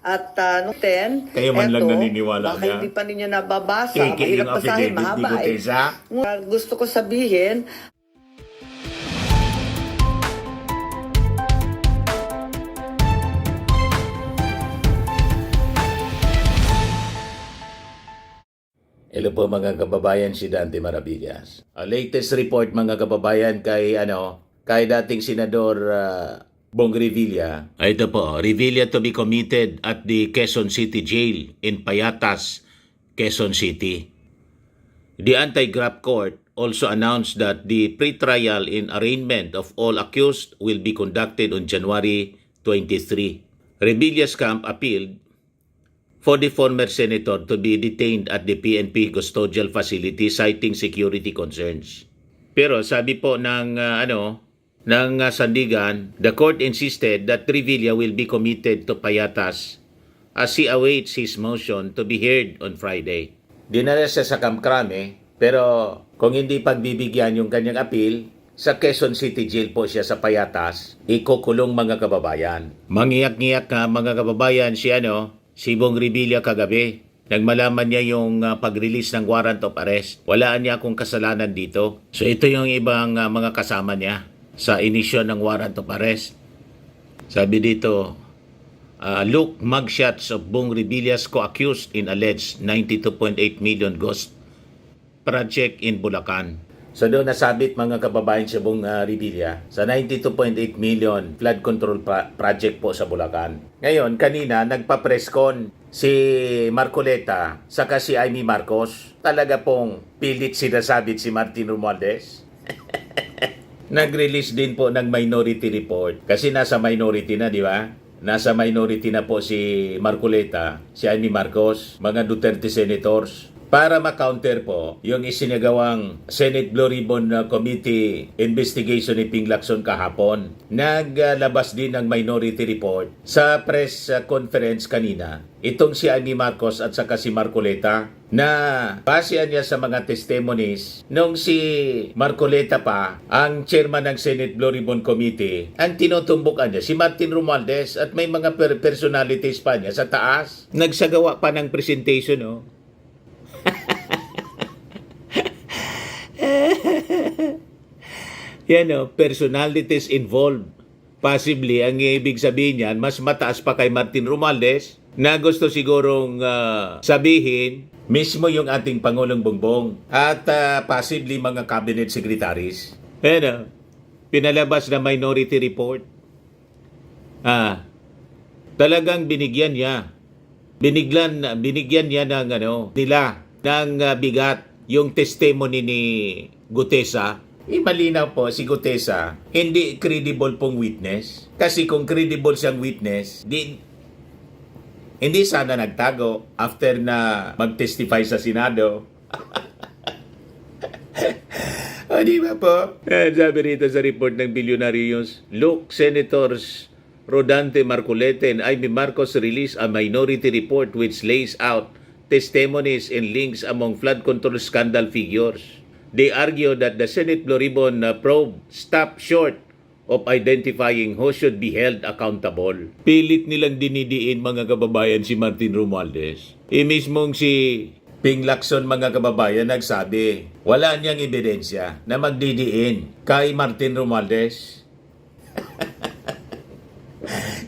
At nung 10, Kayo man lang naniniwala baka niya. hindi pa ninyo nababasa. Kiki Mahirap yung basahin, affidavit ni mahaba eh. Gutesa. Gusto ko sabihin, Hello po mga kababayan, si Dante Maravillas. Latest report mga kababayan kay dating Senador Bong Revilla. Ito po, Revilla to be committed at the Quezon City Jail in Payatas, Quezon City. The Anti-Graft Court also announced that the pre-trial in arraignment of all accused will be conducted on January 23. Revilla's camp appealed for the former senator to be detained at the PNP custodial facility citing security concerns. Pero sabi po ng Sandigan, the court insisted that Revilla will be committed to Payatas as he awaits his motion to be heard on Friday. Dinala siya sa Camp Crame, pero kung hindi pagbibigyan yung kanyang appeal, sa Quezon City Jail po siya sa Payatas, ikukulong mga kababayan. Mangiyak-ngiyak nga mga kababayan si Bong Revilla kagabi. Nagmalaman niya yung pag-release ng warrant of arrest. Walaan niya akong kasalanan dito. So ito yung ibang mga kasama niya sa inisyon ng warrant of arrest. Sabi dito, look mugshots of Bong Revilla's co-accused in alleged 92.8 million ghost project in Bulacan. So doon nasabit mga kababayan si Bong Revilla sa 92.8 million flood control project po sa Bulacan. Ngayon, kanina nagpa-presscon si Marcoleta saka si Amy Marcos. Talaga pong pilit sinasabit si Martin Romualdez. Nag-release din po ng minority report kasi nasa minority na, di ba? Nasa minority na po si Marcoleta, si Amy Marcos, mga Duterte senators. Para ma-counter po yung isinagawang Senate Blue Ribbon Committee investigation ni Ping Lacson kahapon. Naglabas din ng minority report sa press conference kanina. Itong si Amy Marcos at saka si Marcoleta na basehan niya sa mga testimonies nung si Marcoleta pa ang chairman ng Senate Blue Ribbon Committee. Ang tinutumbukan niya si Martin Romualdez at may mga personalities pa niya sa taas. Nagsagawa pa ng presentation Yan personalities involved. Possibly, ang ibig sabihin niyan, mas mataas pa kay Martin Romualdez na gusto sigurong sabihin mismo yung ating Pangulong Bongbong at possibly mga cabinet secretaries. Pinalabas na minority report. Talagang binigyan niya ng bigat yung testimony ni Gutesa. Malinaw po si Gutesa, hindi credible pong witness. Kasi kung credible siyang witness, hindi sana nagtago after na mag-testify sa Senado. O di ba po? Sabi rito sa report ng Billonarios, look, Senators Rodante Marcoleta and Amy Marcos released a minority report which lays out testimonies and links among flood control scandal figures. They argue that the Senate Blue Ribbon probe stopped short of identifying who should be held accountable. Pilit nilang dinidiin mga kababayan si Martin Romualdez. Mismong si Ping Lacson mga kababayan nagsabi, wala niyang ebidensya na magdidiin kay Martin Romualdez.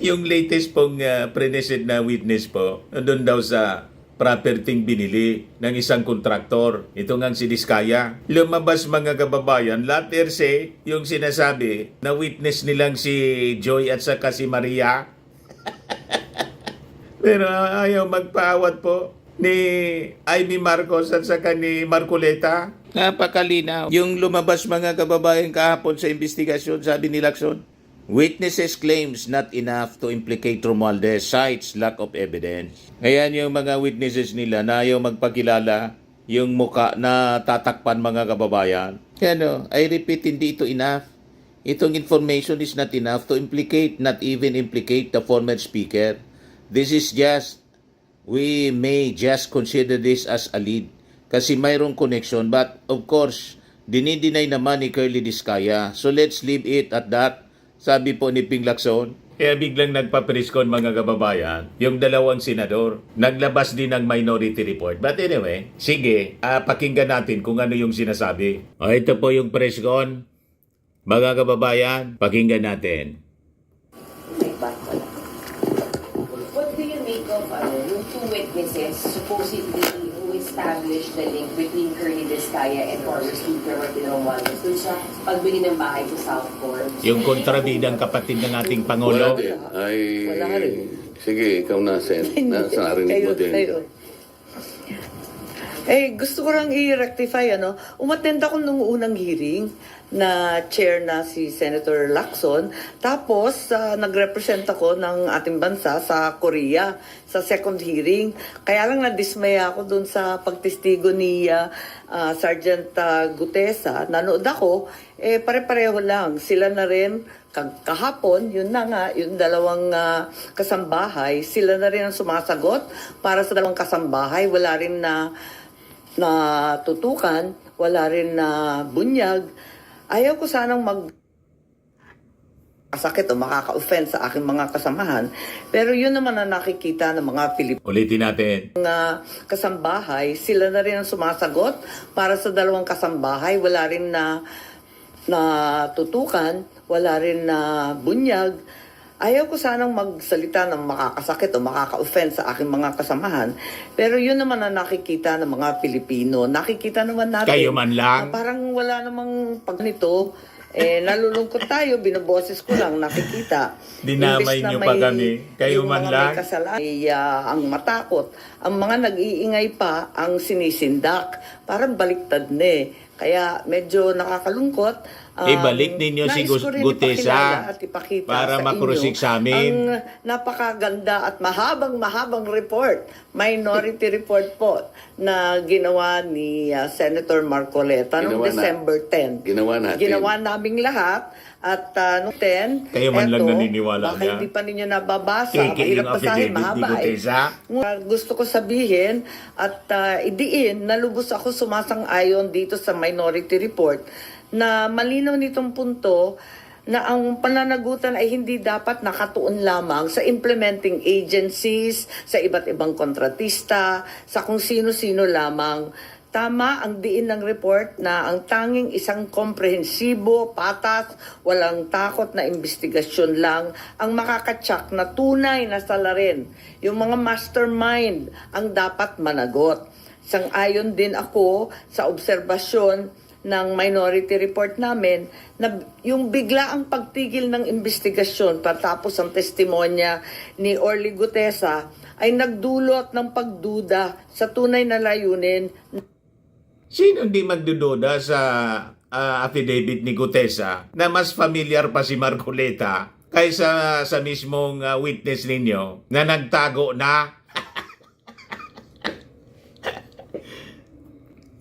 Yung latest pong pre-nested na witness po, doon daw sa property binili ng isang kontraktor. Ito ngang si Diskaya. Lumabas mga kababayan, latter say, yung sinasabi na witness nilang si Joy at saka si Maria. Pero ayaw magpaawat po ni Amy Marcos at saka ni Marcoleta. Napakalinaw. Yung lumabas mga kababayan kahapon sa investigasyon, sabi ni Lacson, witnesses claims not enough to implicate Romualdez, cites lack of evidence. Ngayon yung mga witnesses nila na ayaw magpakilala yung muka na tatakpan mga kababayan. I repeat, hindi ito enough. Itong information is not enough to implicate, not even implicate the former speaker. This is just, we may just consider this as a lead. Kasi mayroong connection, but of course, dinideny naman ni Curly Diskaya. So let's leave it at that. Sabi po ni Ping Lacson, Kaya biglang nagpa-preskon mga kababayan, yung dalawang senador. Naglabas din ng minority report. But anyway, sige, pakinggan natin kung ano yung sinasabi. Ito po yung preskon. Mga kababayan, pakinggan natin. What do you make of yung two witnesses supposedly who established the link between Curly Vizcaya and former Speaker Martin Romualdez dun sa pagbili ng bahay sa South Court? Yung kontrabidang kapatid ng ating Wala Pangulo. din. Ay, Wala rin. sige, ikaw na, Sen. Narinig mo din. Gusto ko lang i-rectify, umattend ako nung unang hearing na chair na si Senator Lacson. Tapos, nag-represent ako ng ating bansa sa Korea sa second hearing. Kaya lang nadismaya ako dun sa pagtestigo ni Sergeant Gutesa. Nanood ako, pare-pareho lang. Sila na rin kahapon, yun na nga, yung dalawang kasambahay, sila na rin ang sumasagot para sa dalawang kasambahay. Wala rin na tutukan, wala rin na bunyag. Ayaw ko sanang sakit o makaka-offend sa aking mga kasamahan. Pero yun naman ang nakikita ng mga Pilipino. Ulitin natin. Kasambahay, sila na rin ang sumasagot para sa dalawang kasambahay. Wala rin na tutukan, wala rin na bunyag. Ayaw ko sanang magsalita ng makakasakit o makaka-offend sa aking mga kasamahan. Pero yun naman ang nakikita ng mga Pilipino. Nakikita naman natin. Kayo man lang. Na parang wala namang pag nito. Nalulungkot tayo, binoboses ko lang, nakikita. Dinamay Imbes na niyo pa kami. Kayo yung man mga lang. May kasalanan, ang matakot. Ang mga nag-iingay pa ang sinisindak. Parang baliktad na eh. Kaya medyo nakakalungkot. Ibalik ninyo si Nais ko rin Gutesa ipakilala at ipakita para sa makrusik inyo sa amin. ang napakaganda at mahabang report, minority report po, na ginawa ni Senator Marcoleta noong Ginawa na- December 10. Ginawa natin. Ginawa naming lahat at noong 10, Kayo man lang eto, naniniwala baka niya. hindi pa ninyo nababasa. Kiki Mahirap yung basahin, affidavit ni mahaba eh. Gutesa. Gusto ko sabihin at idiin na lubos ako sumasang-ayon dito sa minority report na malinaw nitong punto na ang pananagutan ay hindi dapat nakatuon lamang sa implementing agencies, sa iba't ibang kontratista, sa kung sino-sino lamang. Tama ang diin ng report na ang tanging isang komprehensibo, patas, walang takot na investigasyon lang ang makakatsak na tunay na salarin. Yung mga mastermind ang dapat managot. Sang-ayon din ako sa obserbasyon ng minority report namin na yung biglaang pagtigil ng investigasyon patapos ang testimonya ni Orly Gutesa ay nagdulot ng pagduda sa tunay na layunin. Sino hindi magdududa sa affidavit ni Gutesa na mas familiar pa si Marcoleta kaysa sa mismong witness ninyo na nagtago na?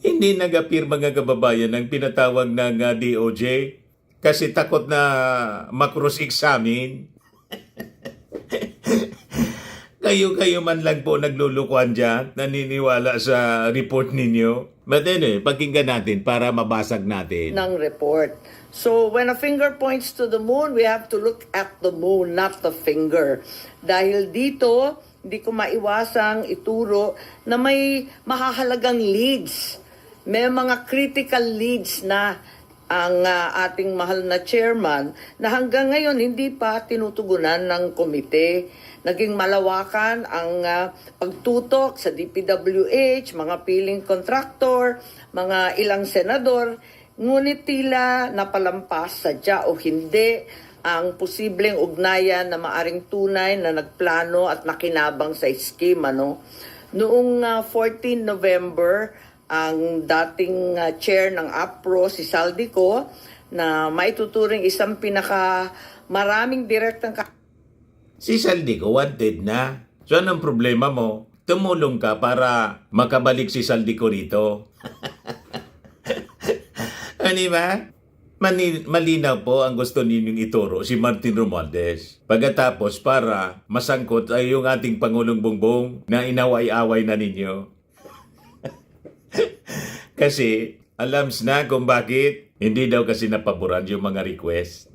Hindi nag-appear mga kababayan ng pinatawag ng DOJ kasi takot na makross-examine. Kayo man lang po naglulukuan dyan, naniniwala sa report ninyo. But anyway, pakinggan natin para mabasag natin. Ng report. So, when a finger points to the moon, we have to look at the moon, not the finger. Dahil dito, hindi ko maiwasang ituro na may mahahalagang leads. May mga critical leads na ang ating mahal na chairman na hanggang ngayon hindi pa tinutugunan ng komite. Naging malawakan ang pagtutok sa DPWH, mga piling contractor, mga ilang senador, ngunit tila napalampas sadya o hindi ang posibleng ugnayan na maaring tunay na nagplano at nakinabang sa scheme. Noong 14 November, ang dating chair ng APRO, si Saldico, na maituturing isang maraming direktang Si Saldico wanted na. So anong problema mo? Tumulong ka para makabalik si Saldico rito. Ano ba? Malinaw po ang gusto ninyong ituro si Martin Romualdez. Pagkatapos para masangkot ay yung ating Pangulong Bongbong na inaway-away na ninyo. Kasi alams na kung bakit hindi daw kasi napaboran yung mga request.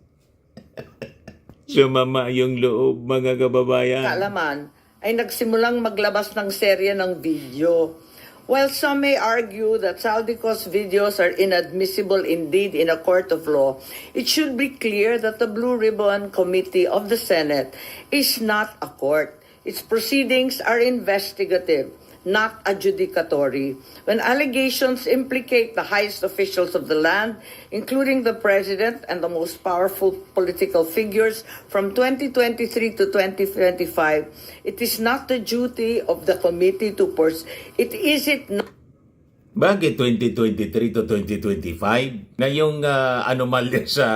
Sumama yung loob, mga kababayan. kaalaman ay nagsimulang maglabas ng serye ng video. While some may argue that Saldico's videos are inadmissible indeed in a court of law, it should be clear that the Blue Ribbon Committee of the Senate is not a court. Its proceedings are investigative, not adjudicatory. When allegations implicate the highest officials of the land, including the president and the most powerful political figures from 2023 to 2025, it is not the duty of the committee to pursue. Is it not? Bakit 2023 to 2025? Na yung anomalya sa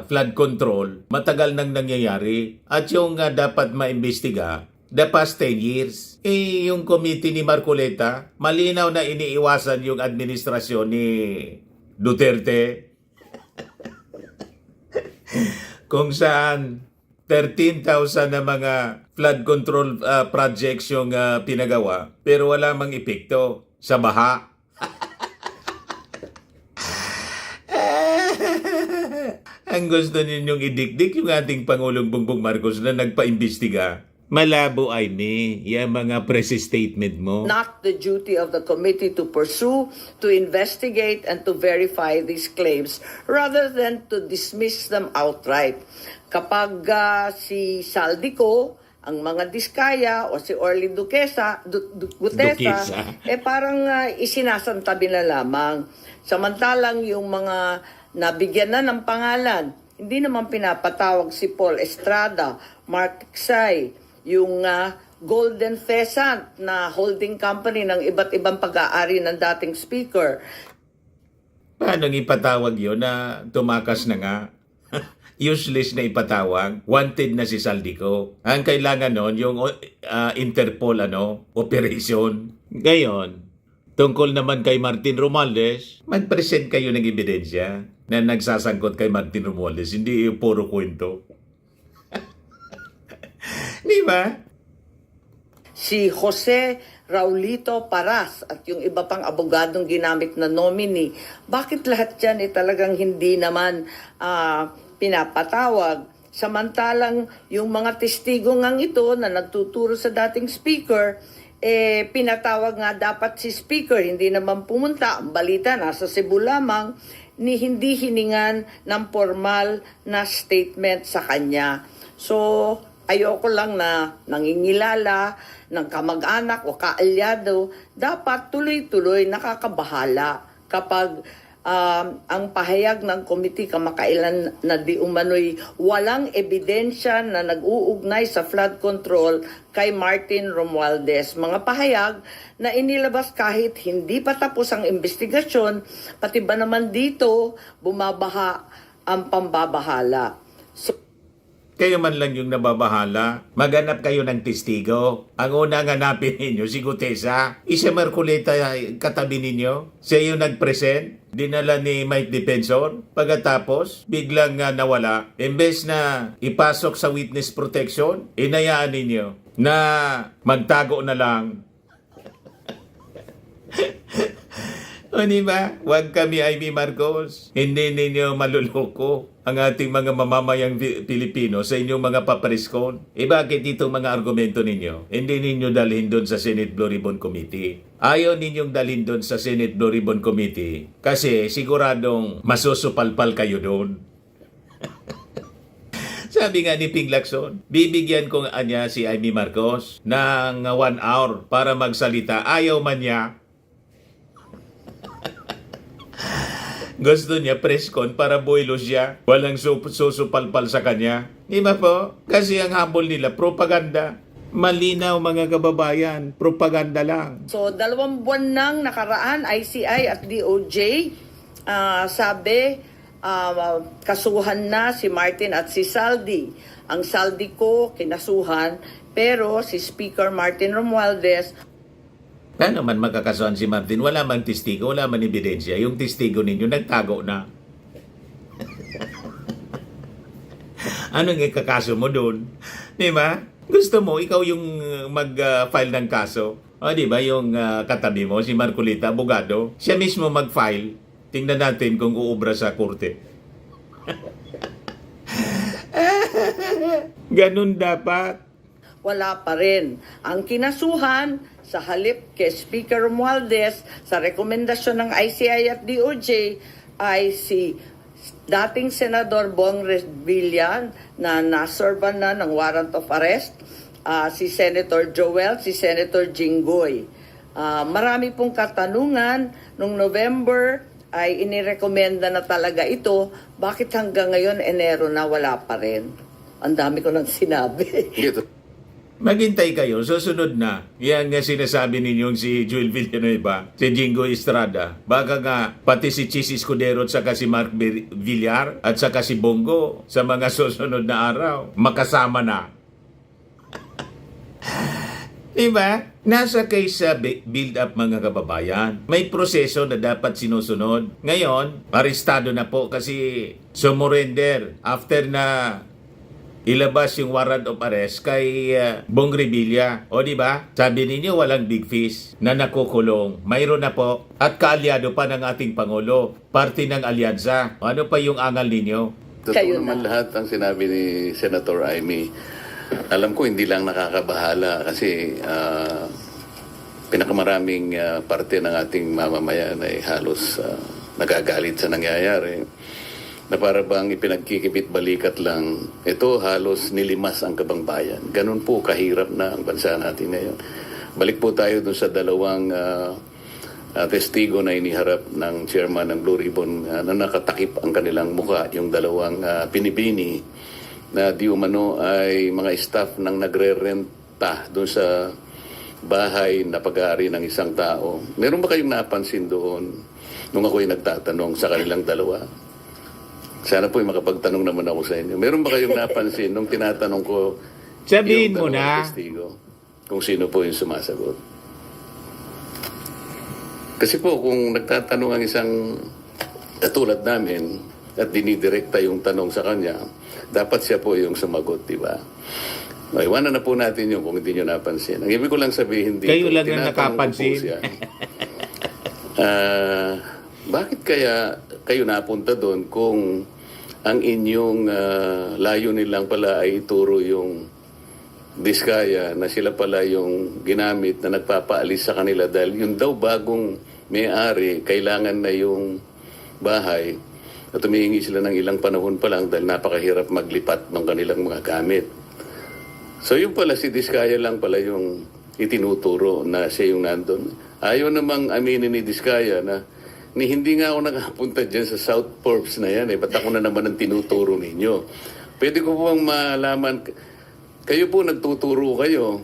flood control, matagal nang nangyayari. At yung dapat maimbestiga, the past 10 years. Yung committee ni Marcoleta, malinaw na iniiwasan yung administrasyon ni Duterte. Kung saan 13,000 na mga flood control projects yung pinagawa, pero wala mang epekto sa baha. Ang gusto ninyong idikdik yung ating Pangulong Bongbong Marcos na nagpaimbestiga. Malabo ay yung mga press statement mo. Not the duty of the committee to pursue, to investigate, and to verify these claims rather than to dismiss them outright. Kapag si Saldico, ang mga Diskaya o si Orly Duquesa, Duquesa. parang isinasantabi na lamang. Samantalang yung mga nabigyan na ng pangalan, hindi naman pinapatawag si Paul Estrada, Mark Tiksay, yung Golden Pheasant na holding company ng iba't ibang pag-aari ng dating speaker. Paano ipatawag yun na tumakas na nga? Useless na ipatawag. Wanted na si Saldico. Ang kailangan nun, yung Interpol operation. Ngayon, tungkol naman kay Martin Romualdez, mag-present kayo ng ebidensya na nagsasangkot kay Martin Romualdez. Hindi yung puro kwento. Di ba? Si Jose Raulito Paras at yung iba pang abogadong ginamit na nominee, bakit lahat yan talagang hindi naman pinapatawag? Samantalang yung mga testigo ngang ito na nagtuturo sa dating speaker, pinatawag nga dapat si speaker, hindi naman pumunta. Ang balita, nasa Cebu lamang, ni hindi hiningan ng formal na statement sa kanya. So, ayoko lang na nangingilala ng kamag-anak o kaalyado, dapat tuloy-tuloy nakakabahala kapag ang pahayag ng komite kamakailan na di umano'y walang ebidensya na nag-uugnay sa flood control kay Martin Romualdez. Mga pahayag na inilabas kahit hindi pa tapos ang investigasyon, pati ba naman dito bumabaha ang pambabahala. So, Kayo man lang yung nababahala. Maghanap kayo ng testigo. Ang unang hanapin ninyo, si Gutesa. Isa Marcoleta katabi ninyo. Siya yung nag-present. Dinala ni Mike Defensor. Pagkatapos, biglang nawala. Imbes na ipasok sa witness protection, inayaan ninyo na magtago na lang. O diba? Huwag kami, Amy Marcos. Hindi ninyo maluloko ang ating mga mamamayang Pilipino sa inyong mga papariskon. Bakit itong mga argumento ninyo? Hindi ninyo dalhin doon sa Senate Blue Ribbon Committee. Ayaw ninyong dalhin doon sa Senate Blue Ribbon Committee kasi siguradong masusupalpal kayo doon. Sabi nga ni Ping Lacson, bibigyan ko niya si Amy Marcos ng 1 hour para magsalita. Ayaw man niya. Gusto niya press con para boilo siya. Walang susupalpal sa kanya. Di ba po? Kasi ang habol nila, propaganda. Malinaw mga kababayan, propaganda lang. So, 2 buwan nang nakaraan, ICI at DOJ, sabi, kasuhan na si Martin at si Saldi. Ang Saldi ko, kinasuhan, pero si Speaker Martin Romualdez, Paano man magkakasuhan si Martin? Wala man testigo, wala man ebidensya. Yung testigo ninyo, nagtago na. Anong ikakaso mo doon? Di ba? Gusto mo, ikaw yung mag-file ng kaso. O di ba, yung katabi mo, si Marcoleta, abogado, siya mismo mag-file. Tingnan natin kung uubra sa korte. Ganun dapat. Wala pa rin. Ang kinasuhan sa halip kay Speaker Romualdez sa rekomendasyon ng ICI at DOJ ay si dating Senador Bong Revilla na naservan na ng warrant of arrest, si Senator Joel, si Senator Jinggoy. Marami pong katanungan. Nung November ay inirekomenda na talaga ito. Bakit hanggang ngayon, Enero na, wala pa rin? Ang dami ko nang sinabi. Ito. Maghintay kayo, susunod na. Yan nga sinasabi ninyong si Joel Villanueva, si Jingo Estrada. Baka nga pati si Chis Escudero at saka si Mark Villar at saka si Bongo sa mga susunod na araw, makasama na. Diba? Nasa case sa build-up mga kababayan. May proseso na dapat sinusunod. Ngayon, arestado na po kasi sumurrender after na ilabas yung warrant of arrest kay Bong Revilla. O di ba? Sabi ninyo walang big fish na nakukulong. Mayroon na po. At kaalyado pa ng ating Pangulo. Parte ng alyansa. Ano pa yung angal ninyo? Totoo Kayo naman na. lahat ang sinabi ni Senator Amy. Alam ko hindi lang nakakabahala kasi pinakamaraming parte ng ating mamamayan ay halos nagagalit sa nangyayari. Na para bang ipinagkikipit balikat lang, ito halos nilimas ang kabangbayan. Ganun po kahirap na ang bansa natin ngayon. Balik po tayo dun sa dalawang testigo na iniharap ng chairman ng Blue Ribbon na nakatakip ang kanilang muka, yung dalawang pinibini na di umano ay mga staff ng nagre-renta dun sa bahay na pag-aari ng isang tao. Meron ba kayong napansin doon nung ako'y nagtatanong sa kanilang dalawa? Sana po'y makapagtanong naman ako sa inyo. Meron ba kayong napansin nung tinatanong ko Sabihin yung mo dalawang na. testigo, kung sino po yung sumasagot? Kasi po, kung nagtatanong ang isang katulad namin at dinidirekta yung tanong sa kanya, dapat siya po yung sumagot, di ba? Iwanan na po natin yung kung hindi nyo napansin. Ang ibig ko lang sabihin dito, Kayo lang ang tinatanong ko po nakapansin. siya, bakit kaya kayo napunta doon kung ang inyong layunin lang pala ay ituro yung Diskaya na sila pala yung ginamit na nagpapaalis sa kanila dahil yung daw bagong may-ari kailangan na yung bahay at humihingi sila ng ilang panahon pa lang dahil napakahirap maglipat ng kanilang mga gamit. So yung pala si Diskaya lang pala yung itinuturo na siya yung nandun. Ayaw namang aminin ni Diskaya na hindi nga ako nakapunta dyan sa South Forbes na yan eh. Ba't ako na naman ang tinuturo ninyo? Pwede ko po bang malaman, kayo po nagtuturo kayo,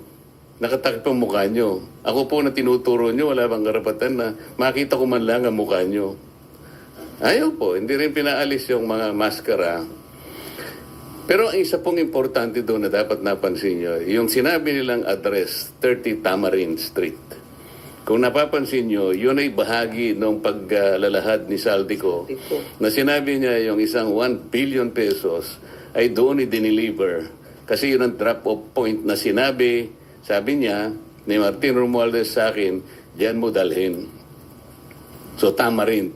nakatakip ang mukha nyo. Ako po na tinuturo nyo, wala bang karapatan na makita ko man lang ang mukha nyo. Ayaw po, hindi rin pinaalis yung mga maskara. Pero ang isa pong importante doon na dapat napansin nyo, yung sinabi nilang address, 30 Tamarind Street. Kung napapansin nyo, yun ay bahagi ng paglalahad ni Saldico na sinabi niya yung isang 1 billion pesos ay doon i-deliver. Kasi yun ang drop-off point na sinabi, sabi niya, ni Martin Romualdez sa akin, diyan mo dalhin. So, Tamarind.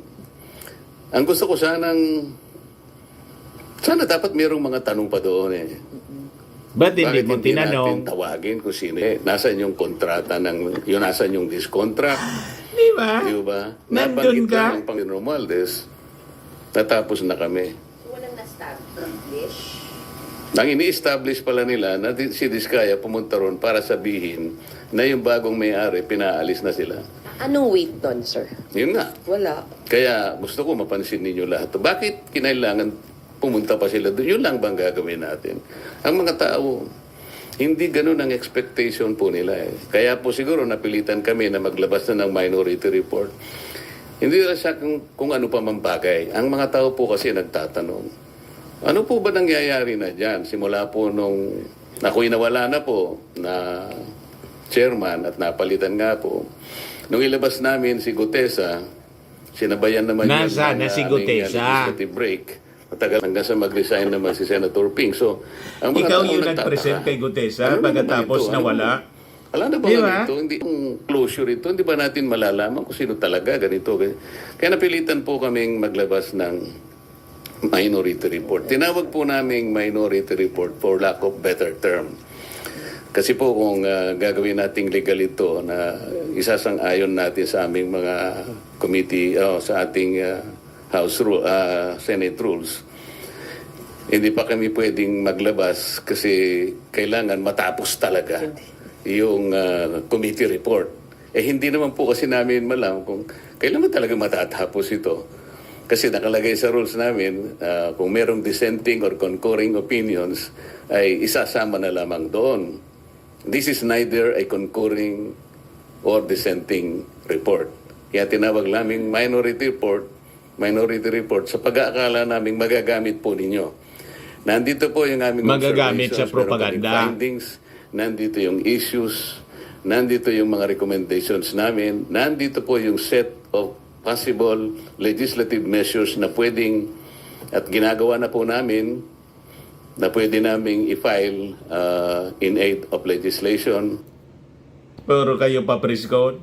Ang gusto ko sana dapat mayroong mga tanong pa doon eh. Ba't hindi Bakit mo hindi natin tinanong? tawagin kung sino eh? Nasaan yung kontrata nasaan yung discontract? Di ba? Di ba? Nandun Nabanggit ka? lang ng Panginoon Romualdez, natapos na kami. Walang na-establish. Ang ini-establish pala nila na si Diskaya pumunta ron para sabihin na yung bagong may-ari, pinaalis na sila. Anong weight doon, sir? Yun nga. Wala. Kaya gusto ko mapansin ninyo lahat. Bakit kinailangan pumunta pa sila doon? Yun lang bang gagawin natin? Ang mga tao, hindi ganun ang expectation po nila eh. Kaya po siguro napilitan kami na maglabas na ng minority report. Hindi na siya kung ano pa man bagay. Ang mga tao po kasi nagtatanong, ano po ba nangyayari na dyan? Simula po nung ako'y nawala na po na chairman at napalitan nga po. Nung ilabas namin si Gutesa, sinabayan naman Nasa yun na si aming, Gutesa? legislative break. Matagal hanggang sa mag-resign naman si Senator Ping. So, ang mga Ikaw tao yung nagtataka. nag-present kay Gutesa Ano ba pagkatapos naman ito? nawala? Wala na ba Di ba? ganito? Hindi yung closure ito. Hindi ba natin malalaman kung sino talaga ganito? Kaya napilitan po kaming maglabas ng minority report. Tinawag po naming minority report for lack of better term. Kasi po kung gagawin nating legal ito na isasang-ayon natin sa aming mga committee, sa ating Senate rules, hindi pa kami pwedeng maglabas kasi kailangan matapos talaga yung committee report. Hindi naman po kasi namin malam kung kailan ba talaga matatapos ito. Kasi nakalagay sa rules namin, kung merong dissenting or concurring opinions, ay isasama na lamang doon. This is neither a concurring or dissenting report. Kaya tinawag namin minority report sa pag-aakala namin magagamit po ninyo. Nandito po yung aming Magagamit sa observations, propaganda. meron kaming findings, nandito yung issues, nandito yung mga recommendations namin, nandito po yung set of possible legislative measures na pwedeng at ginagawa na po namin na pwede naming i-file in aid of legislation. Puro kayo pa press code.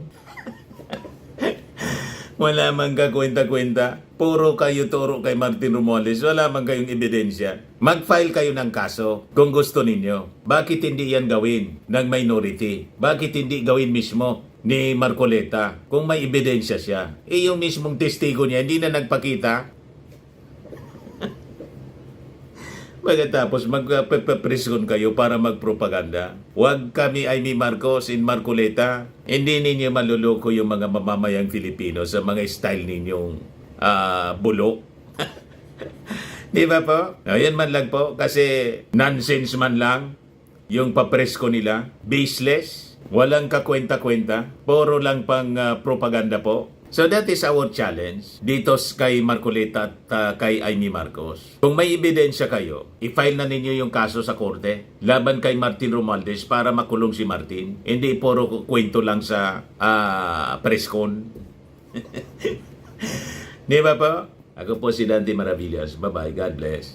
Wala man ka kwenta-kwenta. Puro kayo turo kay Martin Romualdez. Wala man kayong ebidensya. Mag-file kayo ng kaso kung gusto ninyo. Bakit hindi yan gawin ng minority? Bakit hindi gawin mismo ni Marcoleta kung may ebidensya siya? Yung mismong testigo niya hindi na nagpakita. Pagkatapos magpaprison kayo para magpropaganda. Huwag kami Amy Marcos in Marcoleta. Hindi ninyo maluloko yung mga mamamayang Filipino sa mga style ninyong bulok. Di ba po? Ayan man lang po kasi nonsense man lang yung papresko nila. Baseless. Walang kakwenta-kwenta. Puro lang pang propaganda po. So that is our challenge dito kay Marcoleta at kay Amy Marcos. Kung may ebidensya kayo, i-file na ninyo yung kaso sa korte laban kay Martin Romualdez para makulong si Martin. Hindi puro kwento lang sa press con. Di ba po? Ako po si Dante Maravillas. Bye-bye. God bless.